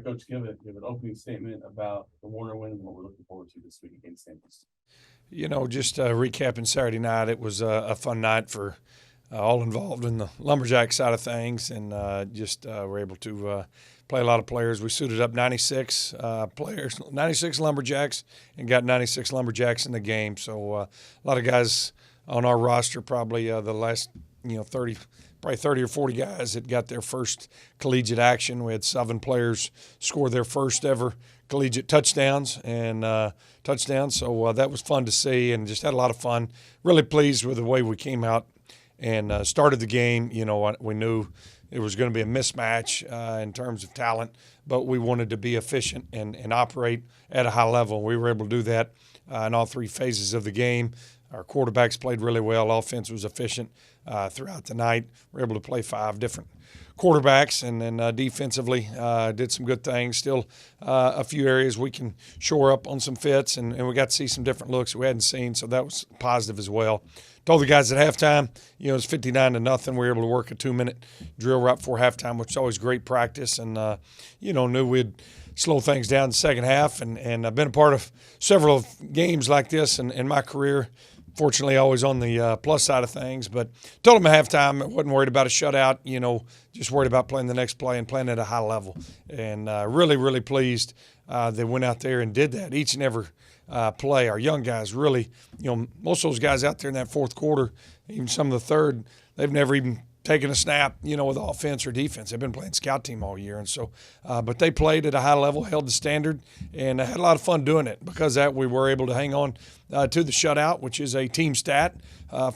Coach, give an opening statement about the Warner win and what we're looking forward to this week against St. Just recapping Saturday night, it was a fun night for all involved in the lumberjack side of things, and we're able to play a lot of players. We suited up 96 players, 96 lumberjacks, and got 96 lumberjacks in the game. So a lot of guys on our roster, probably the last 30 or 40 guys that got their first collegiate action. We had 7 players score their first ever collegiate touchdowns. So that was fun to see, and just had a lot of fun. Really pleased with the way we came out and started the game. We knew it was going to be a mismatch in terms of talent, but we wanted to be efficient and operate at a high level. We were able to do that in all 3 phases of the game. Our quarterbacks played really well. Offense was efficient throughout the night. We were able to play 5 different quarterbacks, and then defensively did some good things. Still a few areas we can shore up on some fits, and we got to see some different looks we hadn't seen, so that was positive as well. Told the guys at halftime, it was 59-0. We were able to work a 2-minute drill right before halftime, which is always great practice, and knew we'd slow things down in the second half, and I've been a part of several games like this in my career. Fortunately, always on the plus side of things. But told them at halftime I wasn't worried about a shutout, just worried about playing the next play and playing at a high level. And really, really pleased they went out there and did that each and every play. Our young guys really, most of those guys out there in that fourth quarter, even some of the third, they've never even taken a snap, with offense or defense. They've been playing scout team all year. And so, but they played at a high level, held the standard, and had a lot of fun doing it. Because of that, we were able to hang on to the shutout, which is a team stat,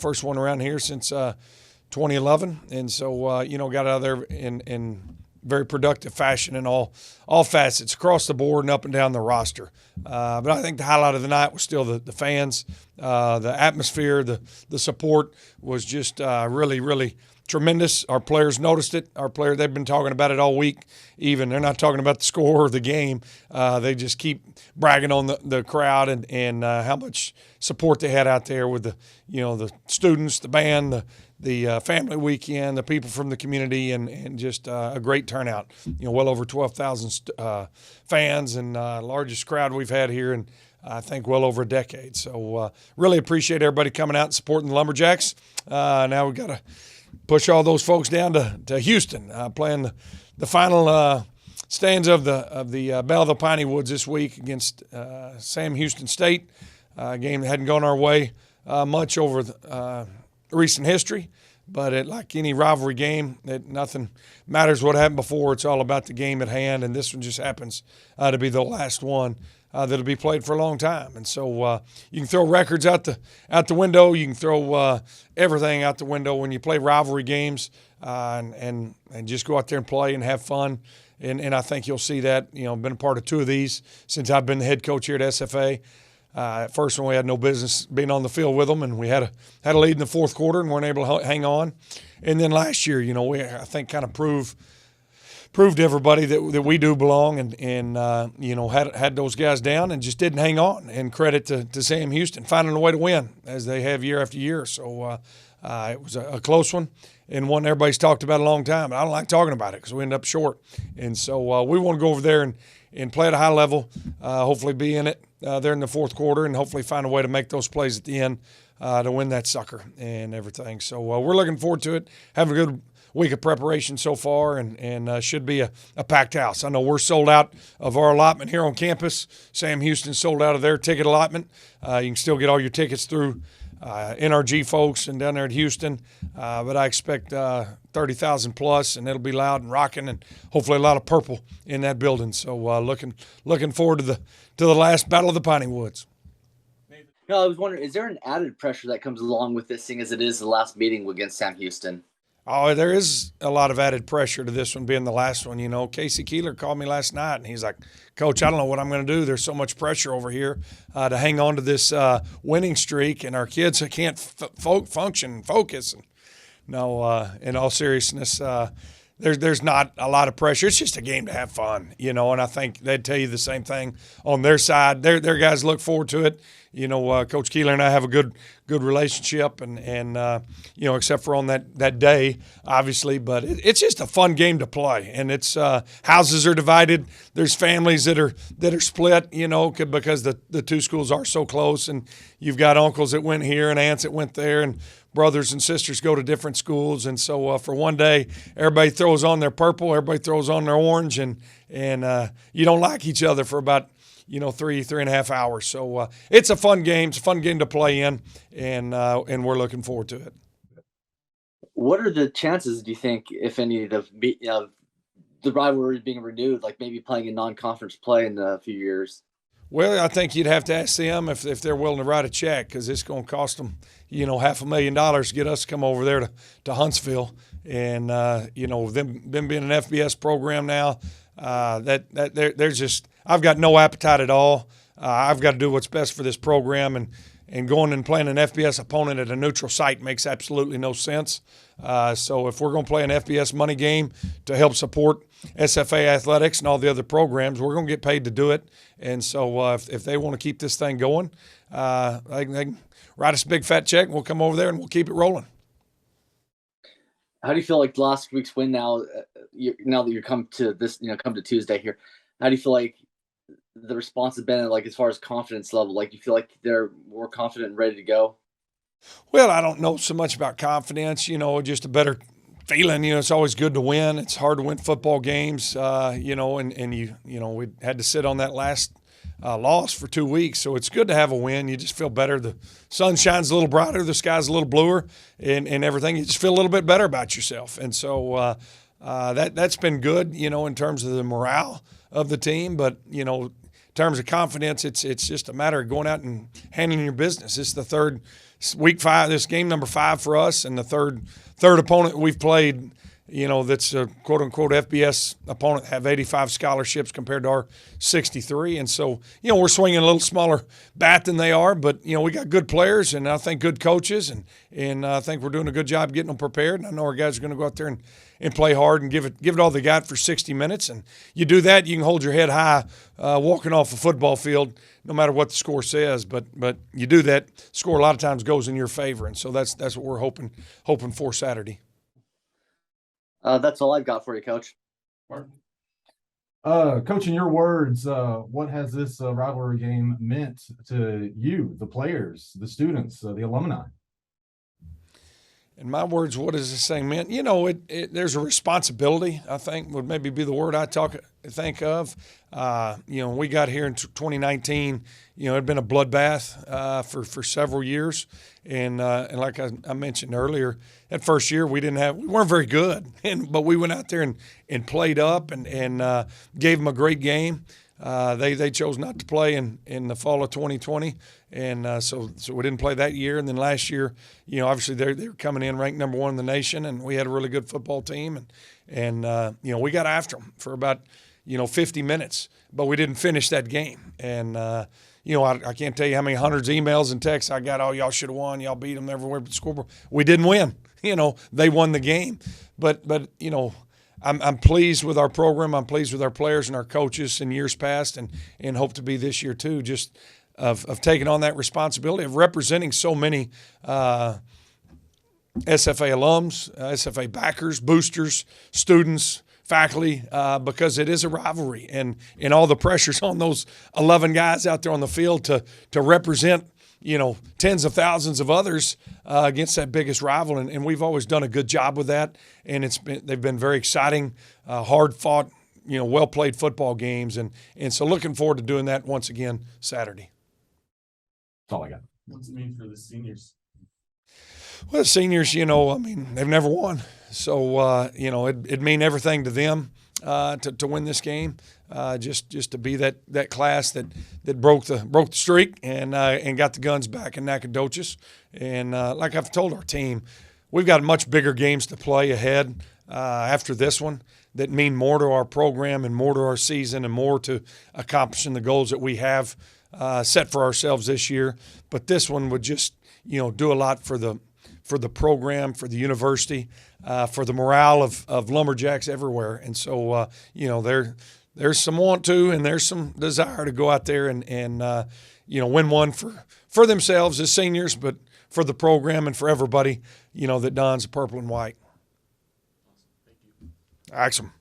first one around here since 2011. And so, got out of there in very productive fashion in all facets, across the board and up and down the roster. But I think the highlight of the night was still the fans, the atmosphere, the support was just really, really tremendous. Our players noticed it. They've been talking about it all week. Even they're not talking about the score or the game. They just keep bragging on the crowd and how much support they had out there with the students, the band, the family weekend, the people from the community, and just a great turnout. Well over 12,000 fans, and largest crowd we've had here in I think well over a decade. So really appreciate everybody coming out and supporting the Lumberjacks. Now we've got to push all those folks down to Houston, playing the final stands of the Battle of the Piney Woods this week against Sam Houston State. A game that hadn't gone our way much over recent history, but like any rivalry game, nothing matters what happened before. It's all about the game at hand, and this one just happens to be the last one that'll be played for a long time. And so you can throw records out the window. You can throw everything out the window when you play rivalry games, and just go out there and play and have fun. And I think you'll see that. I've been a part of 2 of these since I've been the head coach here at SFA. At first one, we had no business being on the field with them, and we had a lead in the fourth quarter and weren't able to hang on. And then last year, we I think kind of proved to everybody that we do belong, and had those guys down and just didn't hang on. And credit to Sam Houston finding a way to win as they have year after year. So it was a close one, and one everybody's talked about a long time. I don't like talking about it because we end up short. And so we want to go over there and play at a high level, hopefully be in it there in the fourth quarter, and hopefully find a way to make those plays at the end to win that sucker and everything. So we're looking forward to it, having a good week of preparation so far, and should be a packed house. I know we're sold out of our allotment here on campus. Sam Houston sold out of their ticket allotment. You can still get all your tickets through NRG folks and down there at Houston, but I expect 30,000 plus, and it'll be loud and rocking, and hopefully a lot of purple in that building. So looking forward to the last Battle of the Piney Woods. No, I was wondering, is there an added pressure that comes along with this, seeing as it is the last meeting against Sam Houston? Oh, there is a lot of added pressure to this one being the last one. Casey Keeler called me last night, and he's like, Coach, I don't know what I'm going to do. There's so much pressure over here to hang on to this winning streak, and our kids can't function and focus. And no, in all seriousness, there's not a lot of pressure. It's just a game to have fun, and I think they'd tell you the same thing on their side. Their guys look forward to it. Coach Keeler and I have a good relationship, and except for on that day, obviously. But it's just a fun game to play, and it's houses are divided. There's families that are split, because the two schools are so close, and you've got uncles that went here and aunts that went there, and brothers and sisters go to different schools. And so for one day, everybody throws on their purple, everybody throws on their orange, and you don't like each other for about 3.5 hours. So it's a fun game. It's a fun game to play in, and we're looking forward to it. What are the chances, do you think, if any, of the rivalry being renewed, like maybe playing in non-conference play in a few years? Well, I think you'd have to ask them if they're willing to write a check, because it's going to cost them, $500,000 to get us to come over there to Huntsville. And, them being an FBS program now, there's just – I've got no appetite at all. I've got to do what's best for this program, and going and playing an FBS opponent at a neutral site makes absolutely no sense. So if we're going to play an FBS money game to help support SFA athletics and all the other programs, we're going to get paid to do it. And so if they want to keep this thing going, they can write us a big fat check, and we'll come over there and we'll keep it rolling. How do you feel like last week's win now, now that you come to this, come to Tuesday here, how do you feel like the response has been, like, as far as confidence level? Like, you feel like they're more confident and ready to go? Well, I don't know so much about confidence, just a better feeling. It's always good to win. It's hard to win football games, and we had to sit on that last loss for 2 weeks. So it's good to have a win. You just feel better. The sun shines a little brighter. The sky's a little bluer, and everything. You just feel a little bit better about yourself. And so that's been good, in terms of the morale of the team. But, in terms of confidence, it's just a matter of going out and handling your business. It's the third week 5. This game number 5 for us, and the third opponent we've played, that's a quote-unquote FBS opponent, have 85 scholarships compared to our 63. And so, we're swinging a little smaller bat than they are, but, we got good players and I think good coaches, and I think we're doing a good job getting them prepared. And I know our guys are going to go out there and play hard and give it all they got for 60 minutes. And you do that, you can hold your head high walking off a football field no matter what the score says. But you do that, score a lot of times goes in your favor. And so that's what we're hoping for Saturday. That's all I've got for you, Coach. Coach, in your words, what has this rivalry game meant to you, the players, the students, the alumni? In my words, what does this thing mean? There's a responsibility, I think, would maybe be the word I think of. We got here in 2019. It had been a bloodbath for several years, and like I mentioned earlier, that first year we weren't very good, but we went out there and played up and gave them a great game. They chose not to play in the fall of 2020, and so we didn't play that year. And then last year, obviously they were coming in ranked number 1 in the nation, and we had a really good football team, and we got after them for about 50 minutes, but we didn't finish that game. And I can't tell you how many hundreds of emails and texts I got. Oh, y'all should have won. Y'all beat them everywhere but the scoreboard. We didn't win. They won the game, but I'm pleased with our program. I'm pleased with our players and our coaches in years past, and hope to be this year too, just of taking on that responsibility of representing so many SFA alums, SFA backers, boosters, students, faculty, because it is a rivalry, and all the pressures on those 11 guys out there on the field to represent tens of thousands of others against that biggest rival, and we've always done a good job with that. And they've been very exciting, hard fought, well played football games, and so looking forward to doing that once again Saturday. That's all I got. What's it mean for the seniors? Well, the seniors, they've never won, so it'd mean everything to them to win this game. Just to be that class that broke the streak and got the guns back in Nacogdoches. And like I've told our team, we've got much bigger games to play ahead after this one that mean more to our program and more to our season and more to accomplishing the goals that we have set for ourselves this year. But this one would just do a lot for the program, for the university, for the morale of Lumberjacks everywhere. And so, there's some want to and there's some desire to go out there and win one for themselves as seniors, but for the program and for everybody, that dons the purple and white. Awesome.